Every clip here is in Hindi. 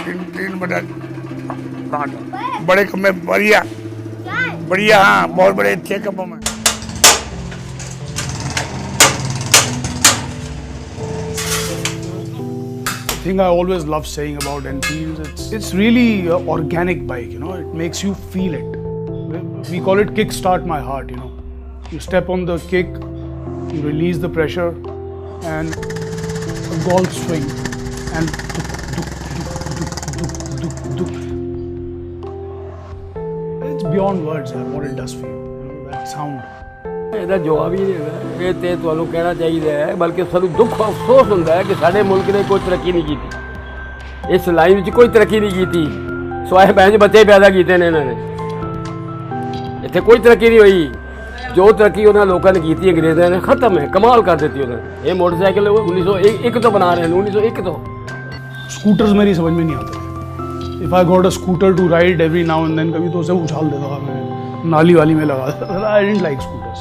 तीन बड़ा बड़े कप में बढ़िया बढ़िया, हाँ बहुत बड़े अच्छे कपों में। Thing I always love saying about Enfield, it's really an organic bike, you know, it makes you feel it. We call it kick start my heart, you know. You step on the kick, you release the pressure and a golf swing and it's beyond words what it does for you, know, that sound. ਇਹਦਾ ਜਵਾਬ ਹੀ ਨਹੀਂ ਹੈਗਾ। ਇਹ ਤੇ ਤੁਹਾਨੂੰ ਕਹਿਣਾ ਚਾਹੀਦਾ ਹੈ, ਬਲਕਿ ਸਾਨੂੰ ਦੁੱਖ ਅਫਸੋਸ ਹੁੰਦਾ ਹੈ ਕਿ ਸਾਡੇ ਮੁਲਕ ਨੇ ਕੋਈ ਤਰੱਕੀ ਨਹੀਂ ਕੀਤੀ, ਇਸ ਲਾਈਨ ਵਿੱਚ ਕੋਈ ਤਰੱਕੀ ਨਹੀਂ ਕੀਤੀ, ਸਵਾਏ ਬੈਂਚ ਬੱਚੇ ਪੈਦਾ ਕੀਤੇ ਨੇ ਇਹਨਾਂ ਨੇ। ਇੱਥੇ ਕੋਈ ਤਰੱਕੀ ਨਹੀਂ ਹੋਈ। ਜੋ ਤਰੱਕੀ ਉਹਨਾਂ ਲੋਕਾਂ ਨੇ ਕੀਤੀ ਅੰਗਰੇਜ਼ਾਂ ਨੇ ਖਤਮ ਹੈ, ਕਮਾਲ ਕਰ ਦਿੱਤੀ ਉਹਨਾਂ ਨੇ। ਇਹ ਮੋਟਰਸਾਈਕਲ 1901 ਤੋਂ ਬਣਾ ਰਹੇ ਹਨ, 1901 ਤੋਂ। स्कूटर्स मेरी समझ में नहीं आते। If I got a scooter to ride every now and then, कभी तो उसे उछाल देता था मैं, नाली वाली में लगा देता था। I didn't like scooters.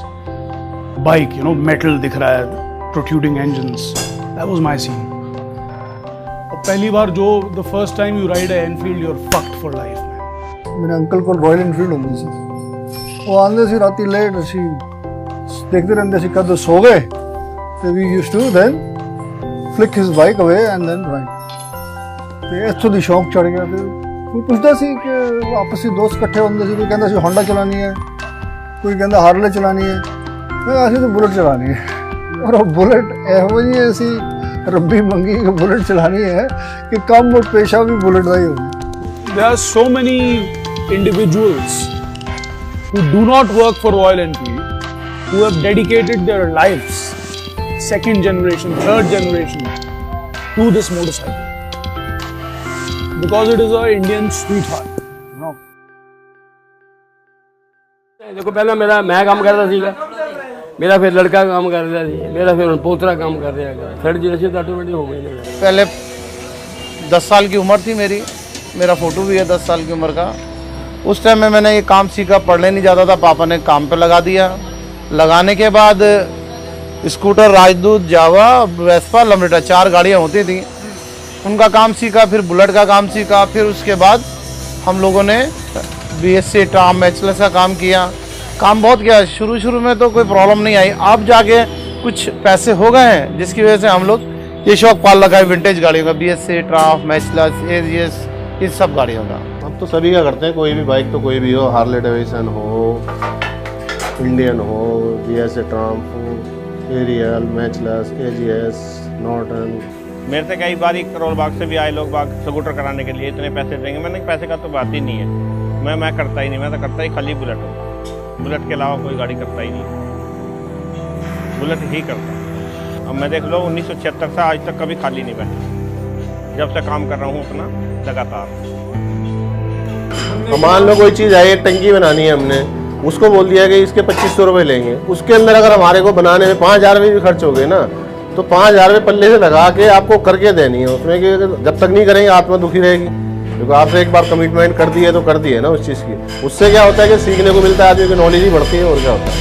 Bike, you know, metal दिख रहा है, protruding engines, that was my scene. और पहली बार जो the first time you ride a Enfield, you are fucked for life. मेरे अंकल को रॉयल एनफील्ड होंदी सी, वो आंदे सी राती लेट, असी देखते रहंदे सी कद सो गए, ते we used to then flick his bike away and then ride. ਤੇ ਇੱਥੋਂ ਦੀ ਸ਼ੌਂਕ ਚੜ ਗਿਆ। ਤੇ ਕੋਈ ਪੁੱਛਦਾ ਸੀ ਕਿ ਆਪਸ ਵਿੱਚ ਦੋਸਤ ਇਕੱਠੇ ਹੁੰਦੇ ਸੀ, ਕੋਈ ਕਹਿੰਦਾ ਸੀ ਹੋਂਡਾ ਚਲਾਉਣੀ ਹੈ, ਕੋਈ ਕਹਿੰਦਾ ਹਾਰਲੇ ਚਲਾਉਣੀ ਹੈ, ਅਸੀਂ ਤਾਂ ਬੁਲਟ ਚਲਾਉਣੀ ਹੈ। ਔਰ ਉਹ ਬੁਲਟ ਇਹੋ ਜਿਹੀ ਅਸੀਂ ਰੱਬੀ ਮੰਗੀ ਕਿ ਬੁਲਟ ਚਲਾਉਣੀ ਹੈ ਕਿ ਕੰਮ ਔਰ ਪੇਸ਼ਾ ਵੀ ਬੁਲਟ ਦਾ ਹੀ ਹੋ ਗਿਆ। There are so many individuals who do not work for Royal Enfield, who have dedicated their lives, second generation, third generation, to this motorcycle. Because it is an Indian sweetheart, you know. देखो पहला मैं काम करता सीगा, मेरा फिर लड़का काम कर रहा ਸੀ, मेरा फिर पोतरा काम कर रहा है। थर्ड जनरेशन तो ऑटोमेटिक हो गई। पहले 10 साल की उम्र थी मेरी, मेरा फ़ोटो भी है 10 साल की उम्र का। उस टाइम में मैंने ये काम सीखा, पढ़ने नहीं जाता था, पापा ने काम पे लगा दिया। लगाने के बाद स्कूटर, राजदूत, जावा, वेस्पा, लमरेटा, 4 गाड़ियाँ होती थी, उनका काम सीखा। फिर बुलेट का काम सीखा। फिर उसके बाद हम लोगों ने BSc ट्राम मैचलेस का काम किया। काम बहुत किया। शुरू में तो कोई प्रॉब्लम नहीं आई, अब जाके कुछ पैसे हो गए हैं जिसकी वजह से हम लोग ये शौक पाल रखा है विंटेज गाड़ियों का, BSc ट्राम मैचलेस, AGS, इस सब गाड़ियों का। हम तो सभी का करते हैं, कोई भी बाइक तो कोई भी हो, हार्ले डेविडसन हो, इंडियन हो, BSc ट्राम हो, एरियल, मैचलेस, AGS, नॉर्टन। मेरे से कई बार करोल बाग से भी आए लोग बाग स्कूटर कराने के लिए, इतने पैसे देंगे। मैंने पैसे का तो बात ही नहीं है, मैं करता ही नहीं। मैं तो करता ही खाली बुलेट हो, बुलेट के अलावा कोई गाड़ी करता ही नहीं, बुलेट ही करता। अब मैं देख लो 1976 से आज तक कभी खाली नहीं बैठा, जब से काम कर रहा हूँ अपना लगातार। तो मान लो कोई चीज़ आई, एक टंकी बनानी है, हमने उसको बोल दिया कि इसके 2500 रुपये लेंगे। उसके अंदर अगर हमारे को बनाने में 5000 रुपये भी खर्च हो गए ना, तो 5000 रुपये पल्ले से लगा के आपको करके देनी है उसमें, कि जब तक नहीं करेंगे आत्मा दुखी रहेगी। क्योंकि आपसे एक बार कमिटमेंट कर दी है तो कर दी है ना उस चीज़ की। उससे क्या होता है कि सीखने को मिलता है, आदमी की नॉलेज ही बढ़ती है। और क्या होता है,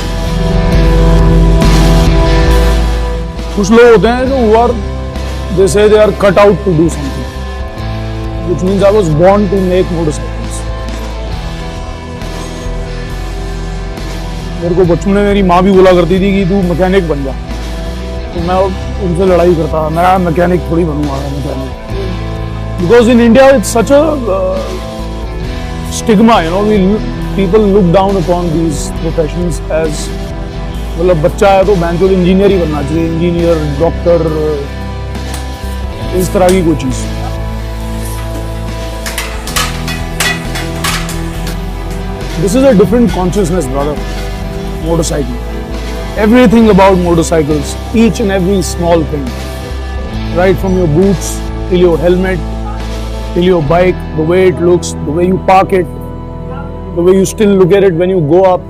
कुछ लोग होते हैं जो who are, they say they are cut out to do something, which means I was born to make motorcycles. मेरे को बचपन में मेरी माँ भी बोला करती थी कि तू मैकेनिक बन जा, तो मैं उनसे लड़ाई करता, मैं मैकेनिक थोड़ी बनूंगा mechanic. Because in India it's such a stigma, you know, people look down upon these professions as, मतलब बच्चा है तो बैंचोर इंजीनियर ही बनना चाहिए, इंजीनियर, डॉक्टर, इस तरह की कोई चीज। This is a different consciousness, brother. Motorcycle. Everything about motorcycles, each and every small thing, right from your boots till your helmet, till your bike, the way it looks, the way you park it, the way you still look at it when you go up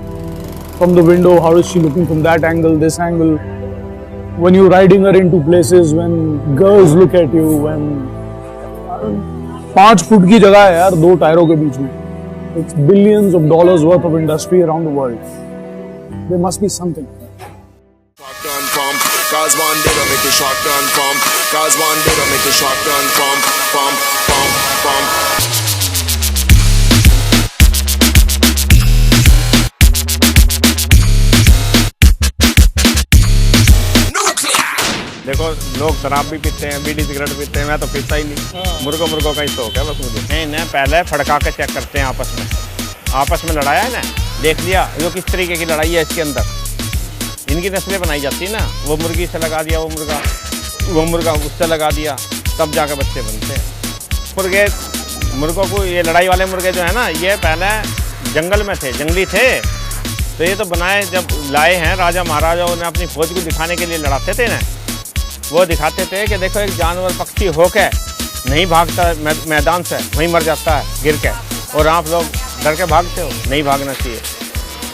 from the window, how is she looking from that angle, this angle, when you're riding her into places, when girls look at you, when 5 foot की जगह है यार 2 टायरों के बीच में, it's billions of dollars worth of industry around the world. There must be something. Cause one day to make a shotgun pump. Cause one day to make a shotgun pump. लोग शराब भी पीते हैं, बीड़ी सिगरेट पीते हैं, मैं तो पीता ही नहीं। मुर्गों का ही शौक है बस मुझे। नहीं ना, पहले फड़का के चेक करते हैं आपस में लड़ाया है ना, देख लिया वो किस तरीके की लड़ाई है इसके अंदर। इनकी नस्लें बनाई जाती है ना, वो मुर्गी से लगा दिया, वो मुर्गा उससे लगा दिया, तब जाकर बच्चे बनते हैं। मुर्गों को, ये लड़ाई वाले मुर्गे जो है ना, ये पहले जंगल में थे, जंगली थे, तो ये तो बनाए जब लाए हैं राजा महाराजाओं ने अपनी फौज को दिखाने के लिए लड़ाते थे ना, वो दिखाते थे कि देखो एक जानवर पक्षी होके नहीं भागता मैदान से, वहीं मर जाता है गिर के, और आप लोग डर के भागते हो। नहीं भागना चाहिए,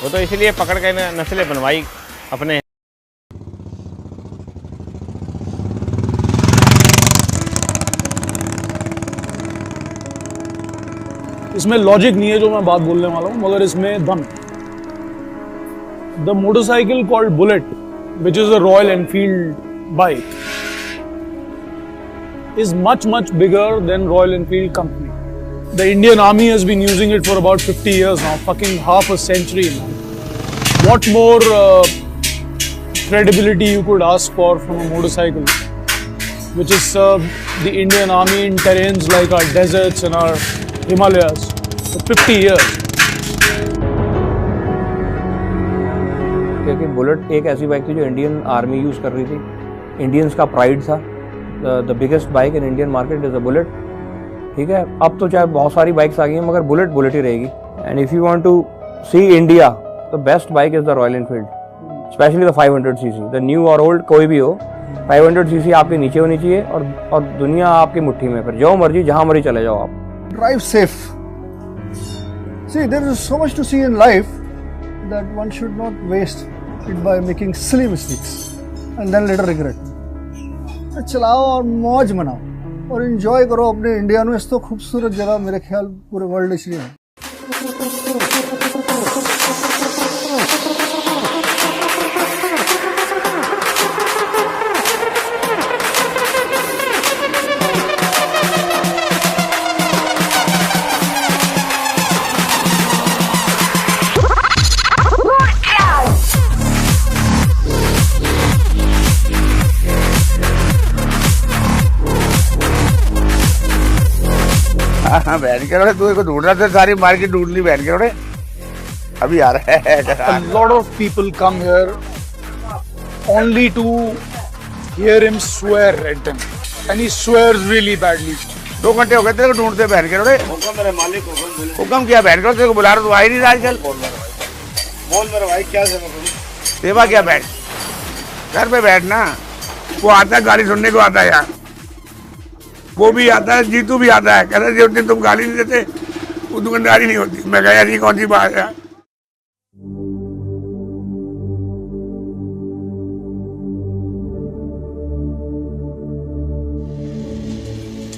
वो तो इसलिए पकड़ के नस्लें बनवाई अपने। इसमें लॉजिक नहीं है जो मैं बात बोलने वाला हूं, मगर इसमें दम। The motorcycle called bullet, which is a Royal Enfield bike, is much bigger than Royal Enfield company. The Indian Army has been using it for about 50 years now, fucking half a century now. What more credibility you could ask for from a motorcycle, which has served the Indian Army in terrains like our deserts and our Himalayas for 50 years. क्योंकि बुलेट एक ऐसी बाइक थी जो इंडियन आर्मी यूज़ कर रही थी, इंडियंस का प्राइड था। The biggest bike in Indian market is a bullet. ठीक है, अब तो चाहे बहुत सारी बाइक्स आ गई हैं, मगर बुलेट ही रहेगी। And if you want to see India, the best bike is the Royal Enfield, specially the 500 CC. The new और ओल्ड कोई भी हो, 500 सीसी आपके नीचे होनी चाहिए, और दुनिया आपकी मुट्ठी में, फिर जो मर्जी जहाँ मर्जी चले जाओ आप। Drive safe. See, there is so much to see in life that one should not waste it by making silly mistakes and then later regret. तो चलाओ और मौज मनाओ और एंजॉय करो अपने इंडिया में। इस तो खूबसूरत जगह मेरे ख्याल पूरे वर्ल्ड इसलिए है। हाँ बहन के रोड़े, तू ढूंढ रहा था, सारी मार्केट ढूंढ ली बहन के रोड़े, अभी आ रहा है। A lot of people come here only to hear him swear at them, and he swears really badly. 2 घंटे हो गए तेरे को ढूंढते बहन के रोड़े। हुक्म किया बहन के, तेरे को बुला रहा, तू आ ही नहीं रहा आजकल। बोल मेरे भाई क्या सेवा क्या, बैठ घर पे बैठना। वो आता है गाली सुनने को आता है यार, वो भी आता है, जीतू भी आता है, कहता है जिस दिन तुम गाली नहीं देते वो दुकानदारी नहीं होती। मैं कहा यार ये कौन सी बात है।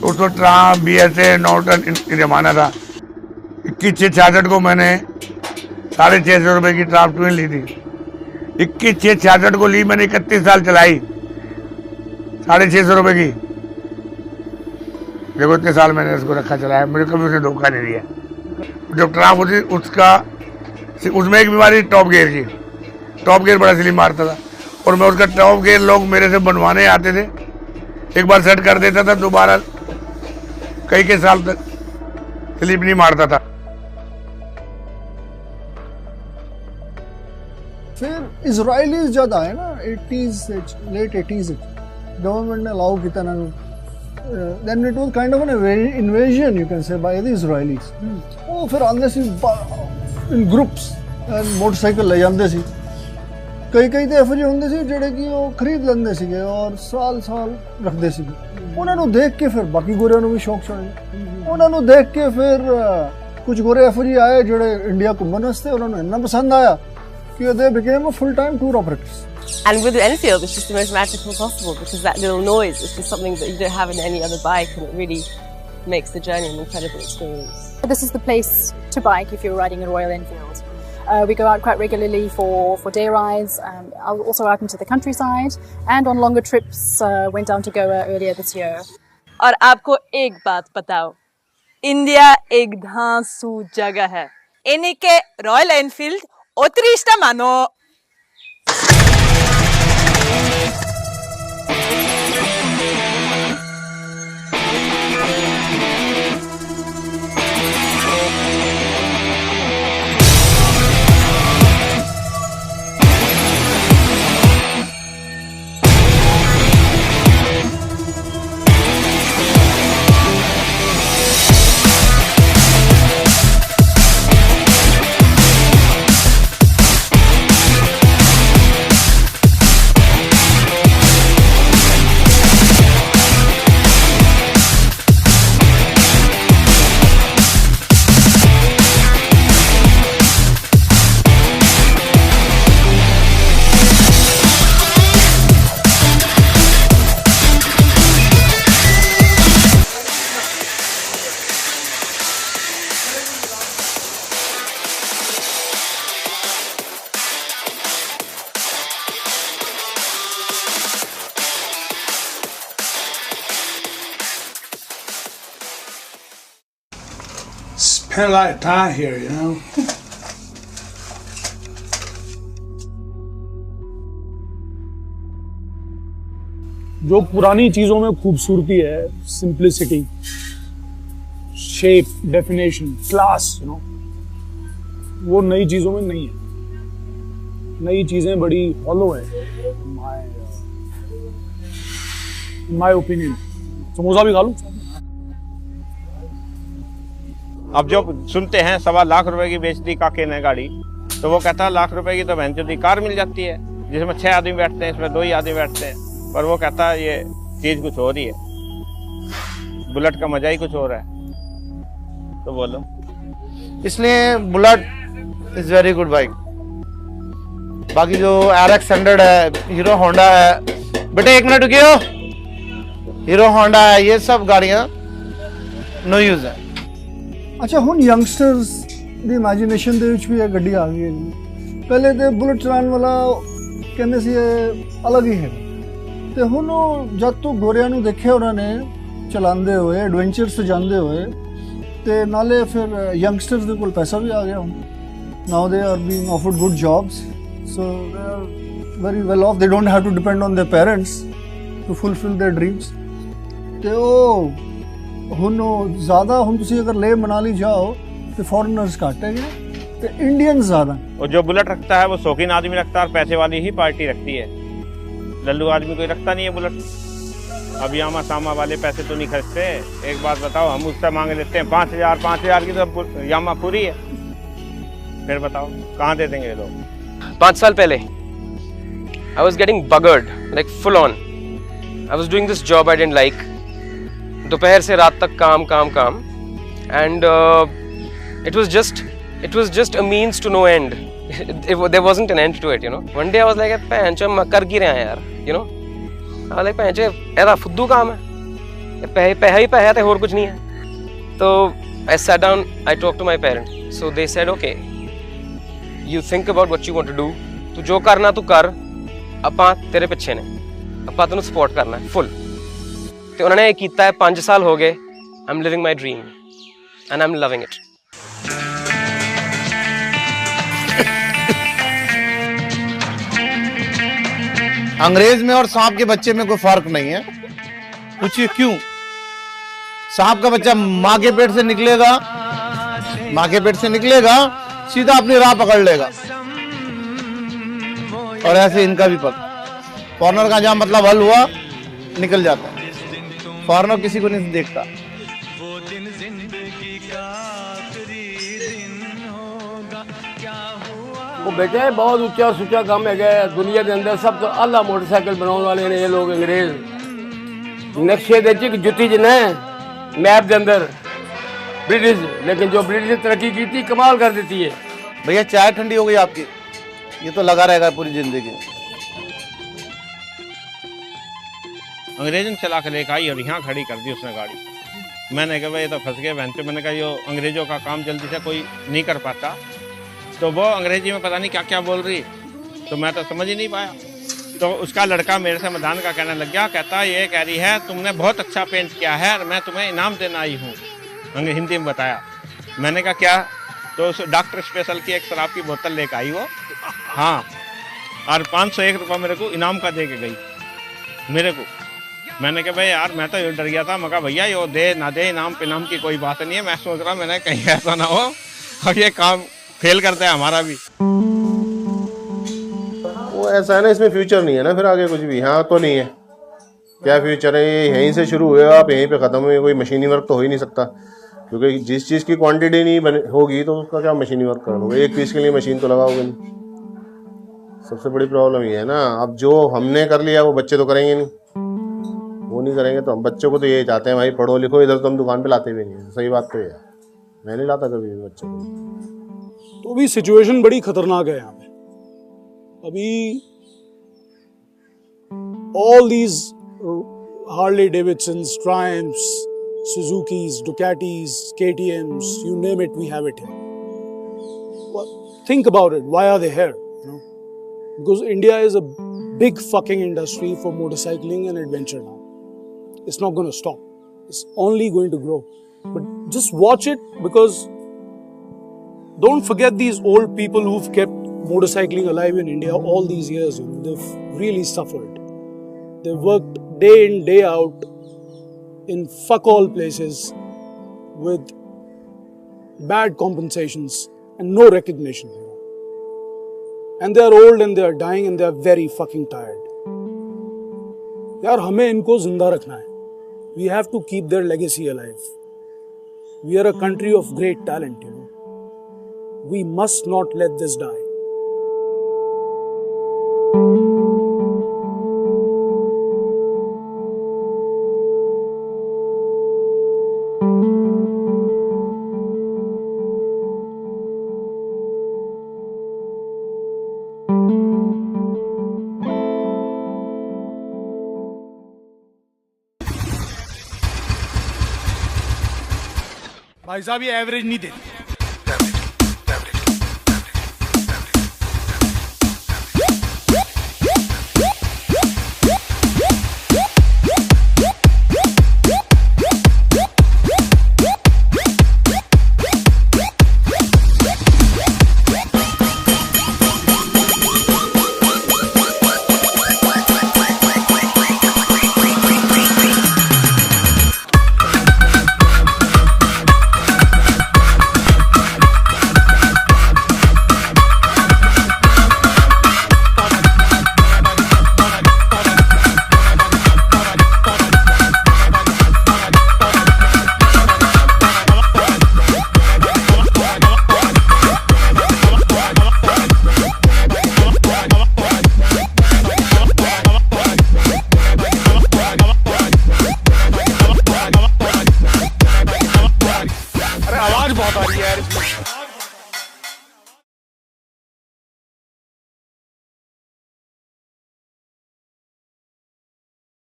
उस वक्त ट्राम BSA नॉर्टन जमाना था। 21/6/66 को मैंने 650 रुपये की ट्राम ट्विन ली थी। 21/6/66 को ली मैंने, 31 साल चलाई, 650 रुपये की। देखो इतने साल मैंने इसको रखा चलाया, मुझे कभी उसने धोखा नहीं दिया। जब ट्राम होती उसका, उसमें एक बीमारी टॉप गियर की, टॉप गियर बड़ा स्लिप मारता था, और मैं उसका टॉप गियर लोग मेरे से बनवाने आते थे, एक बार सेट कर देता था, दोबारा कई साल तक स्लिप नहीं मारता था। फिर इजराइलीज ज़्यादा है ना, 80s लेट 80s गवर्नमेंट ने अलाउ किया ना, then it was kind of an invasion you can say by the Israelis. ਉਹ ਫਿਰ ਆਉਂਦੇ ਸੀ in groups ਮੋਟਰਸਾਈਕਲ ਲੈ ਜਾਂਦੇ ਸੀ। ਕਈ ਤੇ ਇਹੋ ਜਿਹੇ ਹੁੰਦੇ ਸੀ ਜਿਹੜੇ ਕਿ ਉਹ ਖਰੀਦ ਲੈਂਦੇ ਸੀਗੇ ਔਰ ਸਾਲ ਰੱਖਦੇ ਸੀਗੇ। ਉਹਨਾਂ ਨੂੰ ਦੇਖ ਕੇ ਫਿਰ ਬਾਕੀ ਗੋਰਿਆਂ ਨੂੰ ਵੀ ਸ਼ੌਕ ਚੜ੍ਹ ਗਿਆ। ਉਹਨਾਂ ਨੂੰ ਦੇਖ ਕੇ ਫਿਰ ਕੁਝ ਗੋਰੇ ਇਹੋ ਜਿਹੇ ਆਏ ਜਿਹੜੇ ਇੰਡੀਆ ਘੁੰਮਣ ਵਾਸਤੇ, ਉਹਨਾਂ ਨੂੰ ਇੰਨਾ ਪਸੰਦ ਆਇਆ ਕਿ they became a full-time tour operators. And with the Enfield, it's just the most magical possible, because that little noise is just something that you don't have in any other bike, and it really makes the journey an incredible experience. This is the place to bike if you're riding a Royal Enfield. We go out quite regularly for day rides, also out into the countryside, and on longer trips. Went down to Goa earlier this year. और आपको एक बात बताओ, इंडिया एक धांसू जगह है, इन्हीं के रॉयल एनफील्ड उत्कृष्ट मानो। Hell, I tie here, you know. जो पुरानी चीजों में खूबसूरती है, simplicity, shape, definition, class, you know, वो नई चीजों में नहीं है। नई चीजें बड़ी हॉलो है, माय ओपिनियन। समोसा भी खा लूं। अब जो सुनते हैं 1.25 लाख रुपए की बेच दी काके ने गाड़ी, तो वो कहता है लाख रुपए की तो बहन कार मिल जाती है जिसमें 6 आदमी बैठते हैं, इसमें 2 ही आदमी बैठते हैं। पर वो कहता है ये चीज कुछ और ही है, बुलेट का मजा ही कुछ और है। तो बोलो, इसलिए bullet is very good bike. बाकी जो RX 100 है, हीरो होंडा है, बेटे 1 मिनट रुकियो, हीरो होंडा है, ये सब गाड़ियां नो यूज है। अच्छा, हुन यंगस्टर्स ਦੀ ਇਮੇਜਿਨੇਸ਼ਨ ਦੇ ਵਿੱਚ ਵੀ ਇਹ ਗੱਡੀ ਆ ਗਈ ਹੈ ਜੀ। ਪਹਿਲੇ ਤੇ ਬੁਲਟ ਚਲਾਉਣ ਵਾਲਾ ਕਹਿੰਦੇ ਸੀ ਇਹ ਅਲੱਗ ਹੀ ਹੈ, ਤੇ ਹੁਣ ਜਦ ਤੋਂ ਗੋਰਿਆਂ ਨੂੰ ਦੇਖਿਆ ਉਹਨਾਂ ਨੇ ਚਲਾਉਂਦੇ ਹੋਏ, ਐਡਵੈਂਚਰਸ ਤੇ ਜਾਂਦੇ ਹੋਏ, ਤੇ ਨਾਲੇ ਫਿਰ ਯੰਗਸਟਰਸ ਦੇ ਕੋਲ ਪੈਸਾ ਵੀ ਆ ਗਿਆ ਹੁਣ। Now they are being offered good jobs, so they are very well off, they don't have to depend on their parents to fulfil their dreams. ਤੇ ਉਹ ਹੁਣ ज़्यादा, ਹੁਣ ਤੁਸੀਂ अगर लेह मनाली जाओ तो फॉरेनर्स घट है तो इंडियन ज़्यादा। और जो बुलेट रखता है वो शौकीन आदमी रखता है और पैसे वाली ही पार्टी रखती है। लल्लू आदमी कोई रखता नहीं है बुलेट। अब यामा सामा वाले पैसे तो नहीं खर्चते। एक बात बताओ, हम उससे मांग लेते हैं 5,000 की तो यामा पूरी है, फिर बताओ कहाँ दे देंगे लोग। 5 साल पहले I was getting buggered, like full on. I was doing this job I didn't like. दोपहर से रात तक काम काम काम, and it was just a means to no end. There wasn't an end to it, you know. One day I was like, "पैंचो मैं कर की रहे हैं यार," you know. I was like, "पैंचो ऐसा फुद्दू काम है, पैसा ही पैसा है, और कुछ नहीं है." तो I sat down, I talked to my parents. So they said, "Okay, you think about what you want to do. तू जो करना तू कर, ਆਪਾਂ तेरे ਪਿੱਛੇ ਨੇ, ਆਪਾਂ ਤੈਨੂੰ ਸਪੋਰਟ ਕਰਨਾ ਹੈ ਫੁੱਲ." ਤੇ ਉਹਨਾਂ ਨੇ ਇਹ ਕੀਤਾ ਹੈ। 5 ਸਾਲ ਹੋ ਗਏ। I'm living my dream and I'm loving it. अंग्रेज में और सांप के बच्चे में कोई फर्क नहीं है। पूछिए क्यों? सांप का बच्चा माँ के पेट से निकलेगा, सीधा अपनी राह पकड़ लेगा, और ऐसे इनका भी पक। फॉरनर का जहां मतलब हल हुआ, निकल जाता है। फॉरनर किसी को नहीं देखता। वो बेटे बहुत ऊंचा सुचा काम है गया दुनिया के अंदर। सब तो आला मोटरसाइकिल बनाने वाले ने ये लोग अंग्रेज। नक्शे दे जुत्ती च ने मैप के अंदर ब्रिटिश, लेकिन जो ब्रिटिश ने तरक्की की थी कमाल कर देती है। भैया चाय ठंडी हो गई आपकी, ये तो लगा रहेगा पूरी जिंदगी। अंग्रेज ने चला के लेकर आई और यहाँ खड़ी कर दी उसने गाड़ी। मैंने कहा ये तो फंस गए बहन। मैंने कहा ये अंग्रेजों का काम जल्दी से कोई नहीं कर पाता। तो वो अंग्रेजी में पता नहीं क्या क्या बोल रही, तो मैं तो समझ ही नहीं पाया। तो उसका लड़का मेरे से मैदान का कहने लग गया, कहता ये कह रही है तुमने बहुत अच्छा पेंट किया है और मैं तुम्हें इनाम देना आई हूँ। हिंदी में बताया। मैंने कहा क्या? तो उस डॉक्टर स्पेशल की एक शराब की बोतल लेकर आई वो, हाँ, और 501 रुपये मेरे को इनाम का दे के गई मेरे को। मैंने कहा भाई यार मैं तो डर गया था। मैं कहा भैया ये दे ना दे इनाम पिनाम की कोई बात नहीं है। मैं सोच रहा मैंने कहीं ऐसा ना हो और ये काम फेल करता है हमारा भी। वो ऐसा है ना, इसमें फ्यूचर नहीं है ना फिर आगे कुछ भी। यहाँ तो नहीं है, क्या फ्यूचर है? ये यहीं से शुरू हुए आप यहीं पे ख़त्म हुए। कोई मशीनी वर्क तो हो ही नहीं सकता, क्योंकि जिस चीज़ की क्वांटिटी नहीं होगी तो उसका क्या मशीनी वर्क करोगे? एक पीस के लिए मशीन तो लगाओगे नहीं। सबसे बड़ी प्रॉब्लम ये है ना। अब जो हमने कर लिया वो बच्चे तो करेंगे नहीं, वो नहीं करेंगे तो हम बच्चों को तो ये चाहते हैं भाई पढ़ो लिखो। इधर तो हम दुकान पे लाते भी नहीं है। सही बात तो ये है, मैं नहीं लाता कभी भी बच्चों को। तो अभी सिचुएशन बड़ी खतरनाक है यहाँ पे। अभी all these Harley Davidsons, Triumphs, Suzukis, Ducatis, KTMs, you name it, we have it here. Well, think about it. Why are they here? You know, because India is a big fucking industry for motorcycling and adventure now. It's not going to stop. It's only going to grow. But just watch it, because Don't forget these old people who've kept motorcycling alive in India all these years. You know, they've really suffered. They've worked day in, day out in fuck all places with bad compensations and no recognition. You know. And they are old and they are dying and they are very fucking tired. यार हमें इनको जिंदा रखना है. We have to keep their legacy alive. We are a country of great talent, you know. We must not let this die. भाई साहब ये एवरेज नहीं देती.